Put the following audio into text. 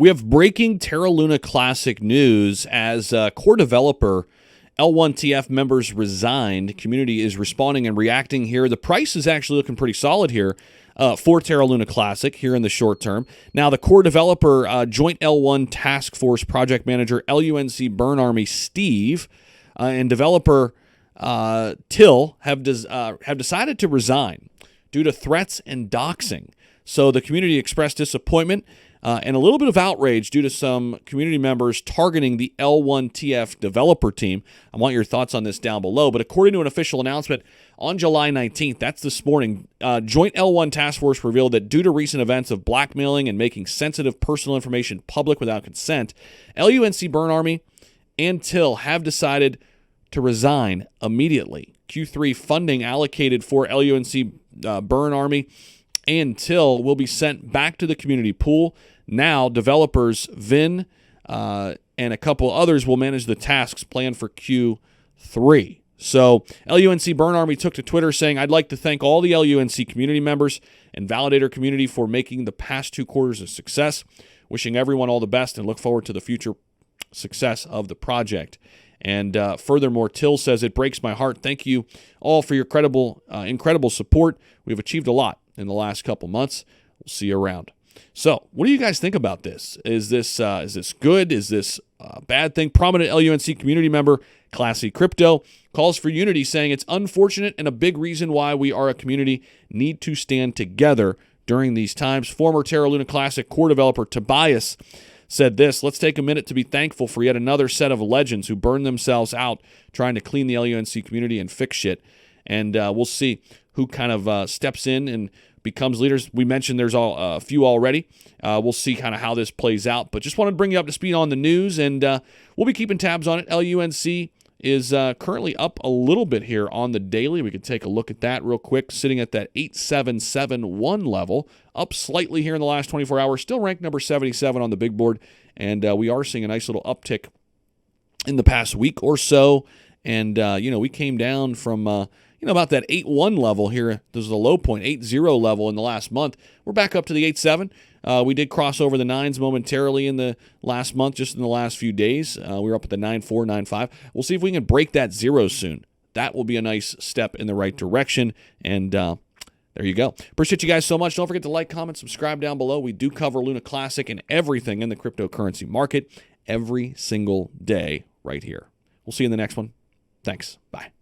We have breaking Terra Luna Classic news as core developer L1TF members resigned. Community is responding and reacting here. The price is actually looking pretty solid here for Terra Luna Classic here in the short term. Now, the core developer, Joint L1 Task Force Project Manager, LUNC Burn Army Steve, and developer Till have decided to resign due to threats and doxing. So the community expressed disappointment and a little bit of outrage due to some community members targeting the L1TF developer team. I want your thoughts on this down below. But according to an official announcement on July 19th, that's this morning, Joint L1 Task Force revealed that due to recent events of blackmailing and making sensitive personal information public without consent, LUNC Burn Army and Till have decided to resign immediately. Q3 funding allocated for LUNC Burn Army and Till will be sent back to the community pool. Now, developers Vin and a couple others will manage the tasks planned for Q3. So, LUNC Burn Army took to Twitter saying, "I'd like to thank all the LUNC community members and validator community for making the past 2 quarters a success. Wishing everyone all the best and look forward to the future success of the project." And furthermore, Till says, "It breaks my heart. Thank you all for your incredible support. We've achieved a lot in the last couple months. We'll see you around." So, what do you guys think about this? Is this good? Is this a bad thing? Prominent LUNC community member, Classy Crypto, calls for unity, saying it's unfortunate and a big reason why we are a community need to stand together during these times. Former Terra Luna Classic core developer Tobias said this: "Let's take a minute to be thankful for yet another set of legends who burned themselves out trying to clean the LUNC community and fix shit." And we'll see who kind of steps in and becomes leaders. We mentioned there's a few already. We'll see kind of how this plays out. But just wanted to bring you up to speed on the news, and we'll be keeping tabs on it. LUNC is currently up a little bit here on the daily. We could take a look at that real quick, sitting at that 8771 level, up slightly here in the last 24 hours, still ranked number 77 on the big board, and we are seeing a nice little uptick in the past week or so. And, we came down from, about that 8.1 level here. This is a low point, 8.0 level in the last month. We're back up to the 8.7. We did cross over the 9s momentarily in the last month, just in the last few days. We were up at the 9.4, 9.5. We'll see if we can break that 0 soon. That will be a nice step in the right direction. And there you go. Appreciate you guys so much. Don't forget to like, comment, subscribe down below. We do cover Luna Classic and everything in the cryptocurrency market every single day right here. We'll see you in the next one. Thanks. Bye.